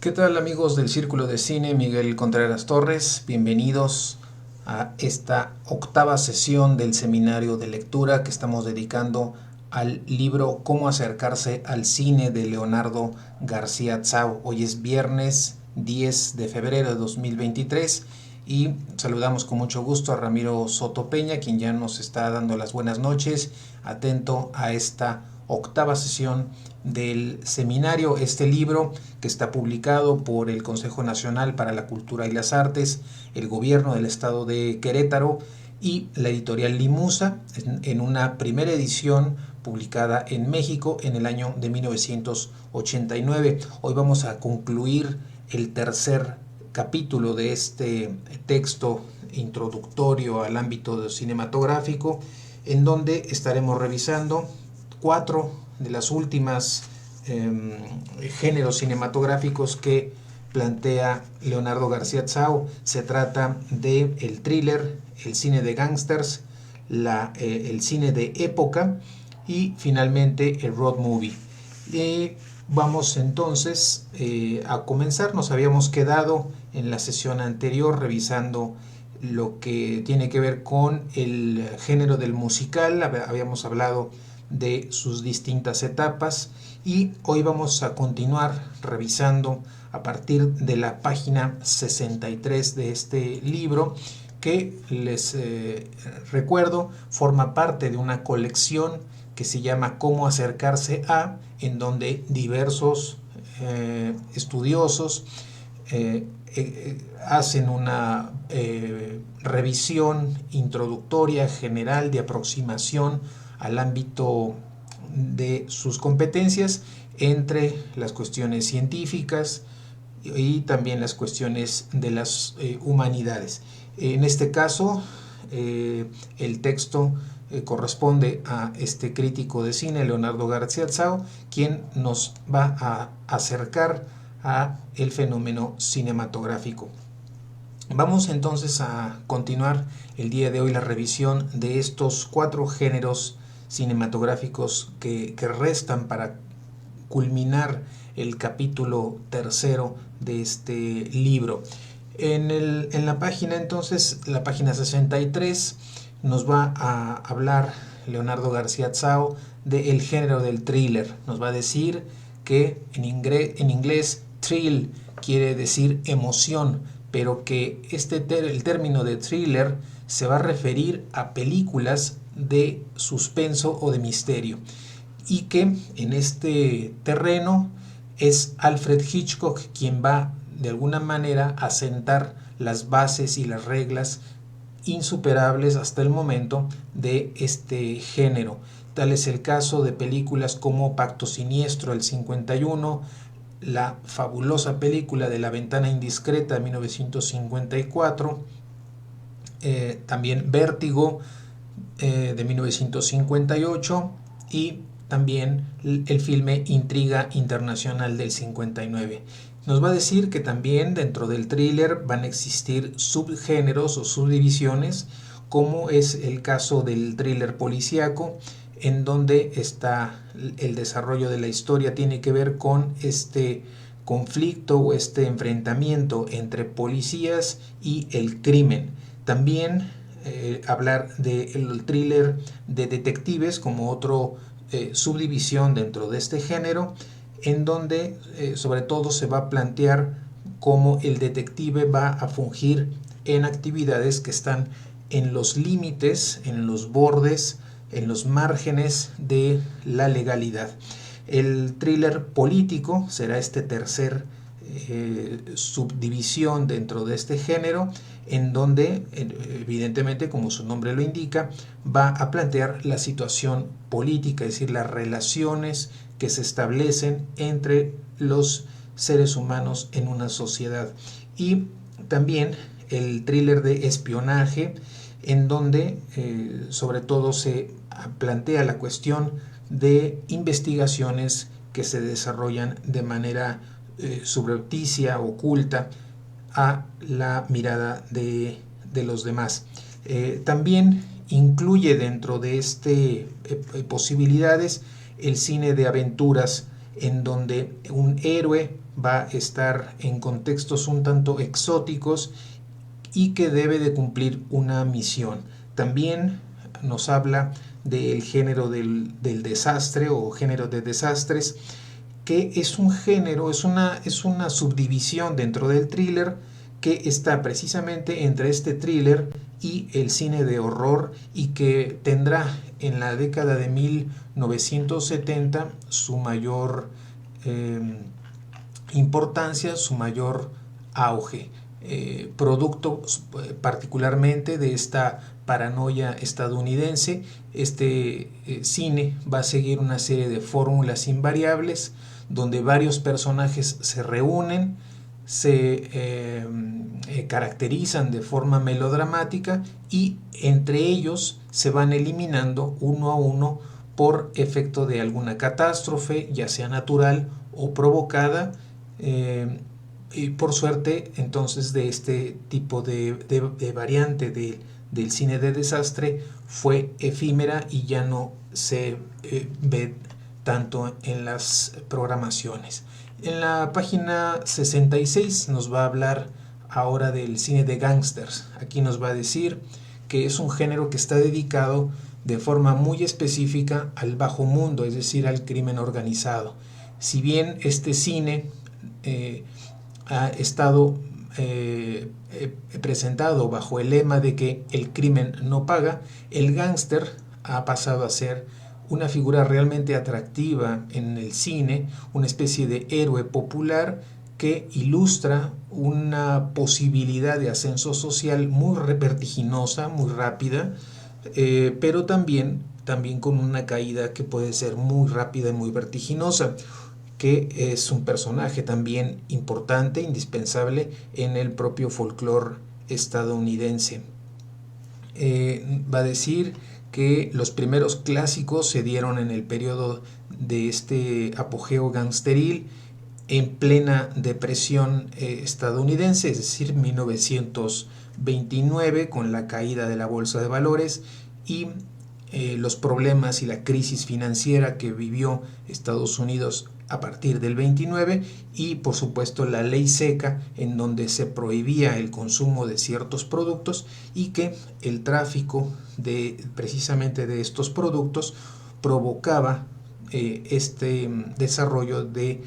¿Qué tal, amigos del Círculo de Cine? Miguel Contreras Torres, bienvenidos a esta octava sesión del seminario de lectura que estamos dedicando al libro Cómo acercarse al cine de Leonardo García Tsao. Hoy es viernes 10 de febrero de 2023 y saludamos con mucho gusto a Ramiro Soto Peña, quien ya nos está dando las buenas noches, atento a esta octava sesión del seminario. Este libro, que está publicado por el Consejo Nacional para la Cultura y las Artes, el gobierno del estado de Querétaro y la editorial Limusa, en una primera edición publicada en México en el año de 1989. Hoy vamos a concluir el tercer capítulo de este texto introductorio al ámbito cinematográfico, en donde estaremos revisando cuatro de las últimas géneros cinematográficos que plantea Leonardo García Tsao. Se trata de el thriller, el cine de gángsters, el cine de época y finalmente el road movie. Vamos entonces a comenzar. Nos habíamos quedado en la sesión anterior revisando lo que tiene que ver con el género del musical. Habíamos hablado de sus distintas etapas y hoy vamos a continuar revisando a partir de la página 63 de este libro, que les recuerdo forma parte de una colección que se llama Cómo acercarse a, en donde diversos estudiosos hacen una revisión introductoria general de aproximación al ámbito de sus competencias entre las cuestiones científicas y también las cuestiones de las humanidades. En este caso, el texto corresponde a este crítico de cine, Leonardo García Tsao, quien nos va a acercar a el fenómeno cinematográfico. Vamos entonces a continuar el día de hoy la revisión de estos cuatro géneros cinematográficos que restan para culminar el capítulo tercero de este libro. En la página entonces, la página 63, nos va a hablar Leonardo García Tsao del género del thriller. Nos va a decir que en inglés thrill quiere decir emoción, pero que el término de thriller se va a referir a películas de suspenso o de misterio, y que en este terreno es Alfred Hitchcock quien va de alguna manera a sentar las bases y las reglas insuperables hasta el momento de este género. Tal es el caso de películas como Pacto Siniestro del 51, la fabulosa película de La Ventana Indiscreta de 1954, también Vértigo de 1958 y también el filme Intriga Internacional del 59. Nos va a decir que también dentro del thriller van a existir subgéneros o subdivisiones, como es el caso del thriller policíaco, en donde el desarrollo de la historia tiene que ver con este conflicto o este enfrentamiento entre policías y el crimen. También hablar del thriller de detectives como otro subdivisión dentro de este género, en donde sobre todo se va a plantear cómo el detective va a fungir en actividades que están en los límites, en los bordes, en los márgenes de la legalidad. El thriller político será este tercer subdivisión dentro de este género, en donde evidentemente, como su nombre lo indica, va a plantear la situación política, es decir, las relaciones que se establecen entre los seres humanos en una sociedad. Y también el thriller de espionaje, en donde sobre todo se plantea la cuestión de investigaciones que se desarrollan de manera subrepticia, oculta, a la mirada de los demás. También incluye dentro de este posibilidades el cine de aventuras, en donde un héroe va a estar en contextos un tanto exóticos y que debe de cumplir una misión. También nos habla del género del desastre o género de desastres, que es un género, es una subdivisión dentro del thriller que está precisamente entre este thriller y el cine de horror, y que tendrá en la década de 1970 su mayor importancia, su mayor auge, producto particularmente de esta paranoia estadounidense. Este cine va a seguir una serie de fórmulas invariables donde varios personajes se reúnen, se caracterizan de forma melodramática y entre ellos se van eliminando uno a uno por efecto de alguna catástrofe, ya sea natural o provocada. Y por suerte, entonces, de este tipo de variante del cine de desastre fue efímera y ya no se ve tanto en las programaciones. En la página 66 nos va a hablar ahora del cine de gángsters. Aquí nos va a decir que es un género que está dedicado de forma muy específica al bajo mundo, es decir, al crimen organizado. Si bien este cine ha estado presentado bajo el lema de que el crimen no paga, el gángster ha pasado a ser una figura realmente atractiva en el cine, una especie de héroe popular que ilustra una posibilidad de ascenso social muy vertiginosa, muy rápida, pero también con una caída que puede ser muy rápida y muy vertiginosa, que es un personaje también importante, indispensable en el propio folclore estadounidense. Va a decir que los primeros clásicos se dieron en el periodo de este apogeo gangsteril en plena depresión estadounidense, es decir, 1929, con la caída de la bolsa de valores y los problemas y la crisis financiera que vivió Estados Unidos a partir del 29, y por supuesto la ley seca, en donde se prohibía el consumo de ciertos productos y que el tráfico precisamente de estos productos provocaba este desarrollo de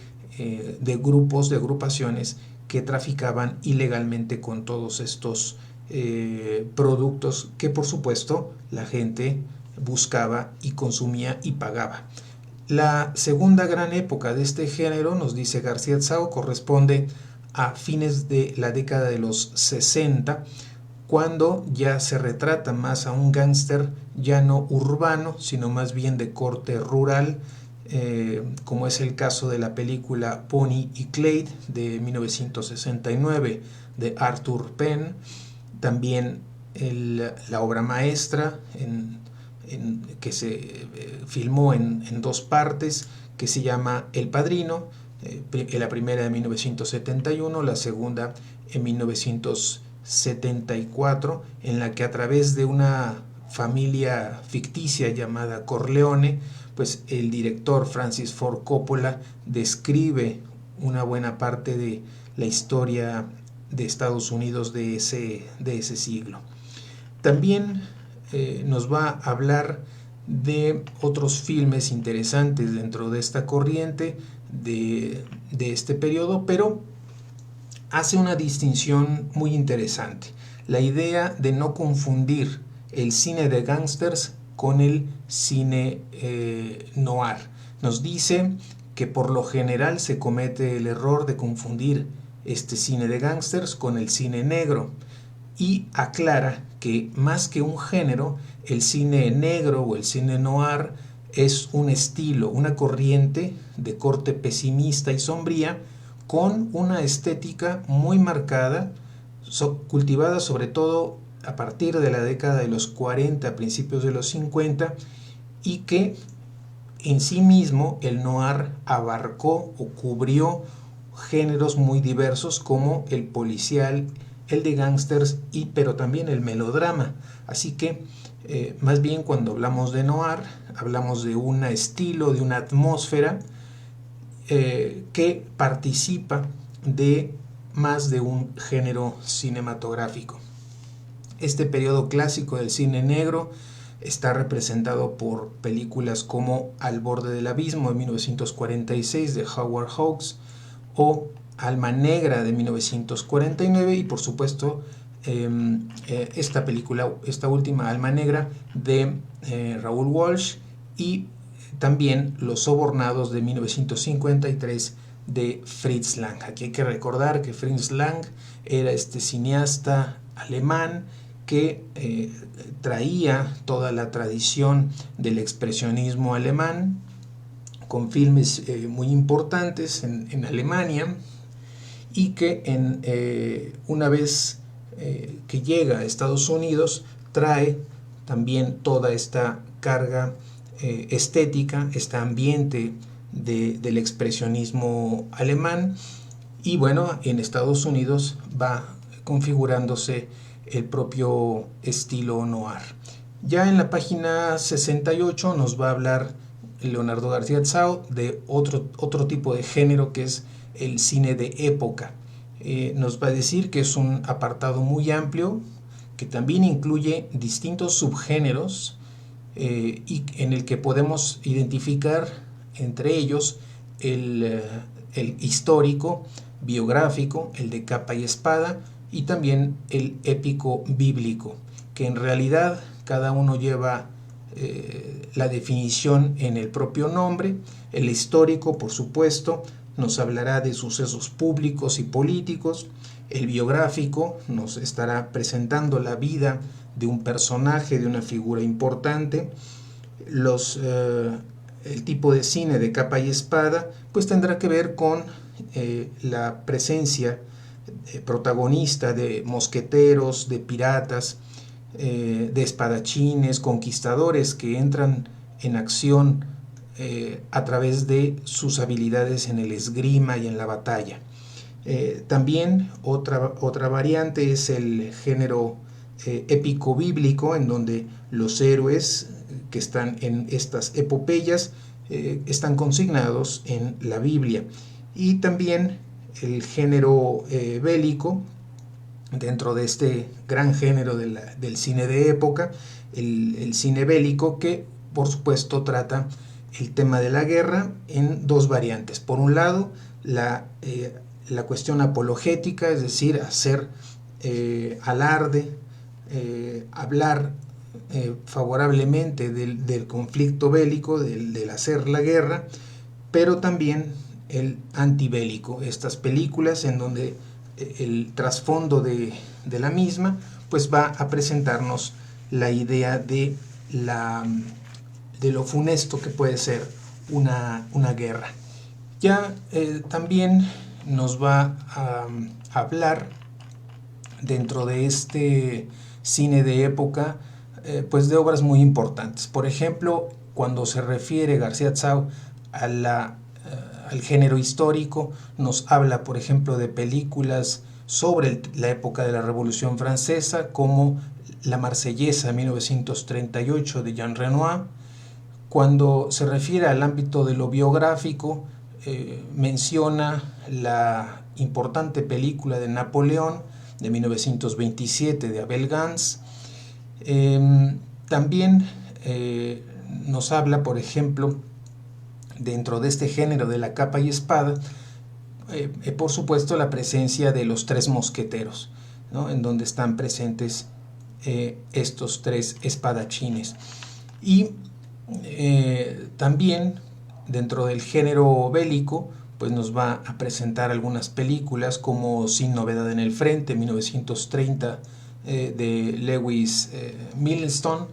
grupos, de agrupaciones que traficaban ilegalmente con todos estos productos que por supuesto la gente buscaba y consumía y pagaba. La segunda gran época de este género, nos dice García Tsao, corresponde a fines de la década de los 60, cuando ya se retrata más a un gángster ya no urbano, sino más bien de corte rural, como es el caso de la película Bonnie y Clyde de 1969 de Arthur Penn, también la obra maestra que se filmó en dos partes, que se llama El Padrino, la primera en 1971, la segunda en 1974, en la que a través de una familia ficticia llamada Corleone, pues el director Francis Ford Coppola describe una buena parte de la historia de Estados Unidos de ese siglo. También nos va a hablar de otros filmes interesantes dentro de esta corriente de este periodo, pero hace una distinción muy interesante: la idea de no confundir el cine de gángsters con el cine noir. Nos dice que por lo general se comete el error de confundir este cine de gángsters con el cine negro, y aclara que más que un género, el cine negro o el cine noir es un estilo, una corriente de corte pesimista y sombría, con una estética muy marcada, cultivada sobre todo a partir de la década de los 40, a principios de los 50, y que en sí mismo el noir abarcó o cubrió géneros muy diversos como el policial, el de gángsters, pero también el melodrama. Así que más bien cuando hablamos de noir, hablamos de un estilo, de una atmósfera que participa de más de un género cinematográfico. Este periodo clásico del cine negro está representado por películas como Al borde del abismo de 1946 de Howard Hawks o Alma Negra de 1949 y por supuesto esta última, Alma Negra, de Raoul Walsh, y también Los Sobornados de 1953 de Fritz Lang. Aquí hay que recordar que Fritz Lang era este cineasta alemán que traía toda la tradición del expresionismo alemán, con filmes muy importantes en Alemania, y que una vez que llega a Estados Unidos trae también toda esta carga estética, este ambiente del expresionismo alemán, y bueno, en Estados Unidos va configurándose el propio estilo noir. Ya en la página 68 nos va a hablar Leonardo García Tsao de otro tipo de género, que es el cine de época. Nos va a decir que es un apartado muy amplio, que también incluye distintos subgéneros y en el que podemos identificar entre ellos el histórico, biográfico, el de capa y espada, y también el épico bíblico, que en realidad cada uno lleva la definición en el propio nombre. El histórico, por supuesto, nos hablará de sucesos públicos y políticos. El biográfico nos estará presentando la vida de un personaje, de una figura importante. El tipo de cine de capa y espada pues tendrá que ver con la presencia protagonista de mosqueteros, de piratas, de espadachines, conquistadores que entran en acción a través de sus habilidades en el esgrima y en la batalla. También otra variante es el género épico bíblico, en donde los héroes que están en estas epopeyas están consignados en la Biblia. Y también el género bélico, dentro de este gran género del cine de época, el cine bélico, que por supuesto trata el tema de la guerra en dos variantes. Por un lado, la cuestión apologética, es decir, hacer alarde, hablar favorablemente del conflicto bélico, del hacer la guerra, pero también el antibélico, estas películas en donde el trasfondo de la misma pues va a presentarnos la idea de lo funesto que puede ser una guerra. Ya también nos va a hablar dentro de este cine de época pues de obras muy importantes. Por ejemplo, cuando se refiere García Tsao al género histórico, nos habla, por ejemplo, de películas sobre la época de la Revolución Francesa, como La Marsellesa, 1938, de Jean Renoir. Cuando se refiere al ámbito de lo biográfico, menciona la importante película de Napoleón, de 1927, de Abel Gance. También nos habla, por ejemplo, dentro de este género de la capa y espada, por supuesto, la presencia de los tres mosqueteros, ¿no? En donde están presentes estos tres espadachines. Y también dentro del género bélico pues nos va a presentar algunas películas como Sin novedad en el frente, 1930, de Lewis Milestone,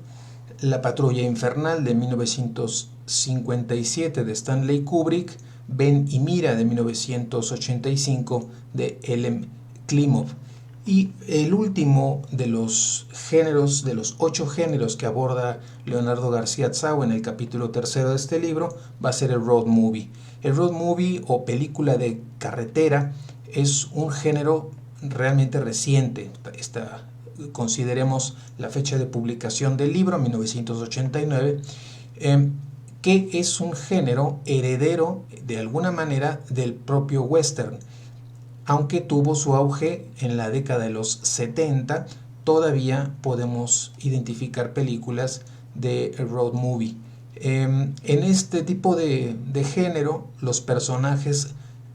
La patrulla infernal, de 1957, de Stanley Kubrick, Ven y mira, de 1985, de Elem Klimov. Y el último de los géneros, de los 8 géneros que aborda Leonardo García Tsao en el capítulo 3 de este libro, va a ser el road movie. El road movie, o película de carretera, es un género realmente reciente. Consideremos la fecha de publicación del libro, 1989, que es un género heredero de alguna manera del propio western. Aunque tuvo su auge en la década de los 70, todavía podemos identificar películas de road movie. En este tipo de género, los personajes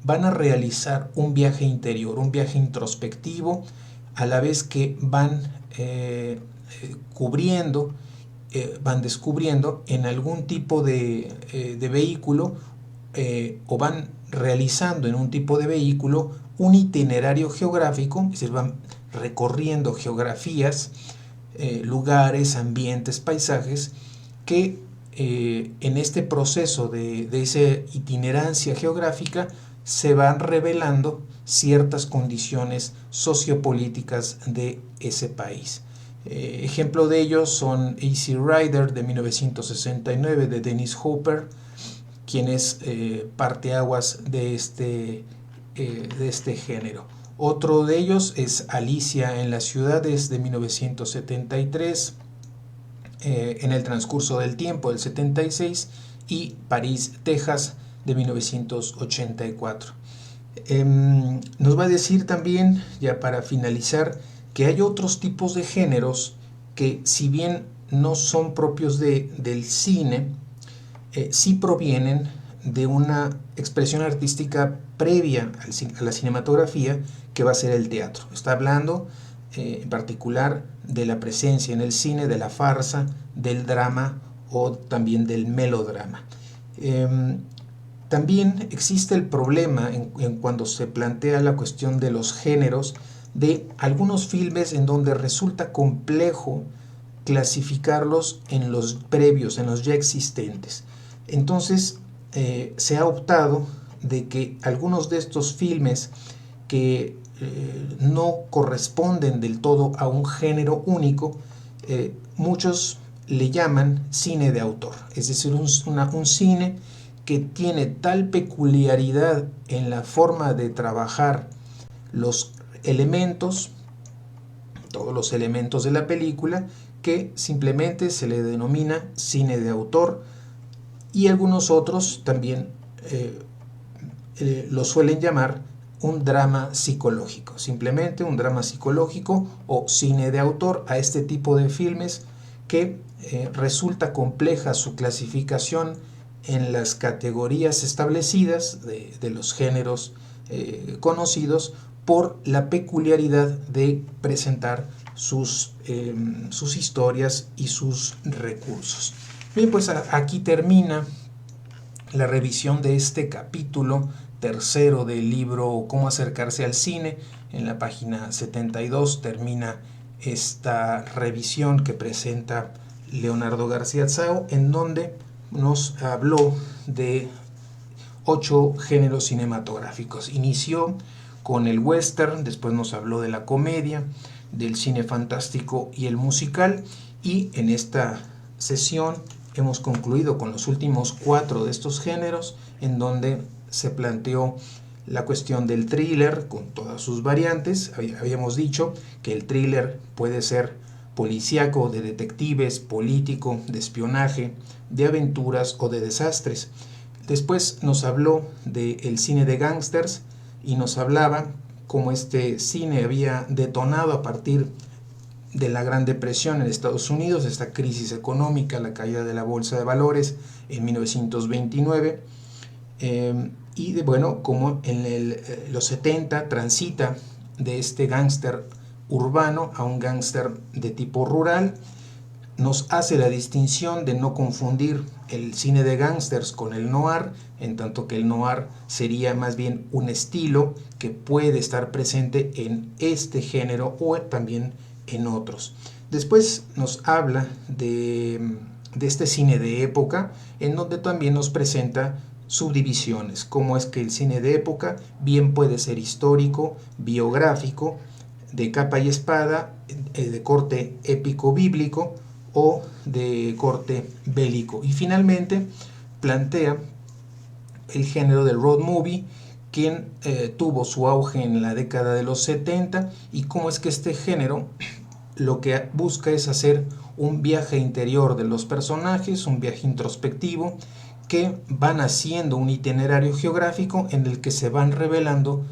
van a realizar un viaje interior, un viaje introspectivo, a la vez que van van descubriendo en algún tipo de vehículo o van realizando en un tipo de vehículo un itinerario geográfico, es decir, van recorriendo geografías, lugares, ambientes, paisajes, que en este proceso de esa itinerancia geográfica se van revelando ciertas condiciones sociopolíticas de ese país. Ejemplo de ellos son Easy Rider de 1969 de Dennis Hopper, quien es parteaguas de este género. Otro de ellos es Alicia en las ciudades de 1973, En el transcurso del tiempo del 76 y París, Texas de 1984. Nos va a decir también, ya para finalizar, que hay otros tipos de géneros que, si bien no son propios del cine, sí provienen de una expresión artística previa a la cinematografía, que va a ser el teatro. Está hablando en particular de la presencia en el cine de la farsa, del drama o también del melodrama. También existe el problema en cuando se plantea la cuestión de los géneros, de algunos filmes en donde resulta complejo clasificarlos en los previos, en los ya existentes. Entonces se ha optado de que algunos de estos filmes que no corresponden del todo a un género único, muchos le llaman cine de autor, es decir, un cine que tiene tal peculiaridad en la forma de trabajar los elementos, todos los elementos de la película, que simplemente se le denomina cine de autor, y algunos otros también lo suelen llamar un drama psicológico, simplemente un drama psicológico o cine de autor a este tipo de filmes que resulta compleja su clasificación en las categorías establecidas de los géneros conocidos, por la peculiaridad de presentar sus historias y sus recursos. Bien, pues aquí termina la revisión de este capítulo tercero del libro Cómo acercarse al cine. En la página 72 termina esta revisión que presenta Leonardo García Tsao, en donde nos habló de 8 géneros cinematográficos. Inició con el western, después nos habló de la comedia, del cine fantástico y el musical, y en esta sesión hemos concluido con los últimos 4 de estos géneros, en donde se planteó la cuestión del thriller con todas sus variantes. Habíamos dicho que el thriller puede ser policíaco, de detectives, político, de espionaje, de aventuras o de desastres. Después nos habló del cine de gángsters y nos hablaba cómo este cine había detonado a partir de la Gran Depresión en Estados Unidos, esta crisis económica, la caída de la bolsa de valores en 1929, y bueno, como en los 70 transita de este gángster urbano a un gángster de tipo rural. Nos hace la distinción de no confundir el cine de gángsters con el noir, en tanto que el noir sería más bien un estilo que puede estar presente en este género o también en otros. Después nos habla de este cine de época, en donde también nos presenta subdivisiones, como es que el cine de época bien puede ser histórico, biográfico, de capa y espada, de corte épico bíblico o de corte bélico. Y finalmente plantea el género del road movie, quien tuvo su auge en la década de los 70, y cómo es que este género lo que busca es hacer un viaje interior de los personajes, un viaje introspectivo, que van haciendo un itinerario geográfico en el que se van revelando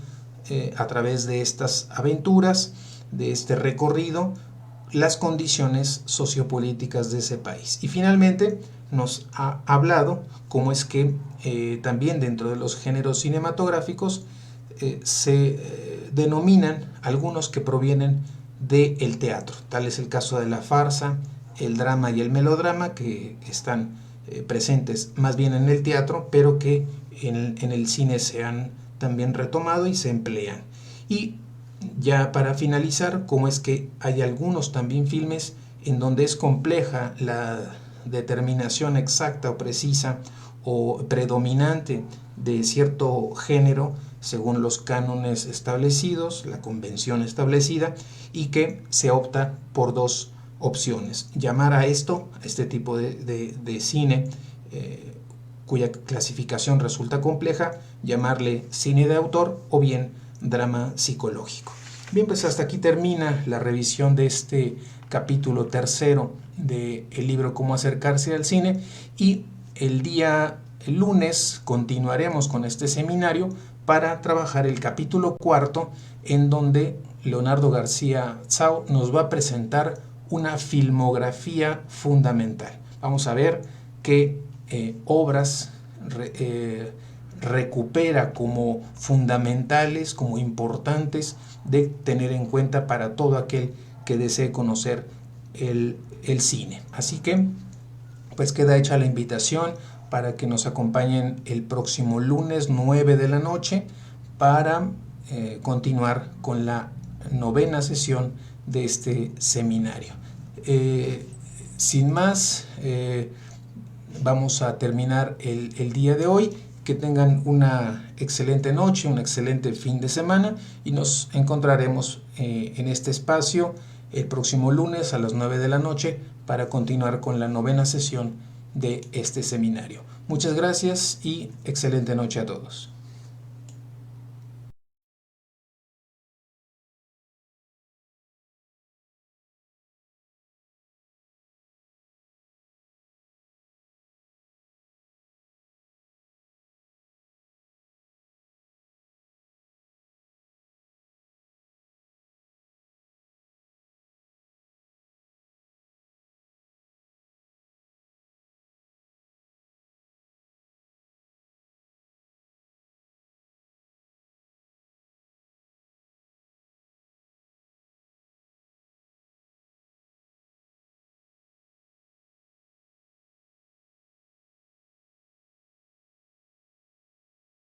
a través de estas aventuras, de este recorrido, las condiciones sociopolíticas de ese país. Y finalmente nos ha hablado cómo es que también dentro de los géneros cinematográficos se denominan algunos que provienen del teatro. Tal es el caso de la farsa, el drama y el melodrama, que están presentes más bien en el teatro, pero que en el cine se han también retomado y se emplean. Y ya para finalizar, cómo es que hay algunos también filmes en donde es compleja la determinación exacta o precisa o predominante de cierto género según los cánones establecidos, la convención establecida, y que se opta por dos opciones: llamar a este tipo de cine cuya clasificación resulta compleja, llamarle cine de autor o bien drama psicológico. Bien, pues hasta aquí termina la revisión de este capítulo tercero del libro Cómo acercarse al cine, y el lunes continuaremos con este seminario para trabajar el capítulo cuarto, en donde Leonardo García Tsao nos va a presentar una filmografía fundamental. Vamos a ver qué obras recupera como fundamentales, como importantes de tener en cuenta para todo aquel que desee conocer el cine. Así que pues queda hecha la invitación para que nos acompañen el próximo lunes 9 de la noche para continuar con la 9ª sesión de este seminario. Sin más, vamos a terminar el día de hoy. Que tengan una excelente noche, un excelente fin de semana, y nos encontraremos en este espacio el próximo lunes a las 9 de la noche para continuar con la 9ª sesión de este seminario. Muchas gracias y excelente noche a todos.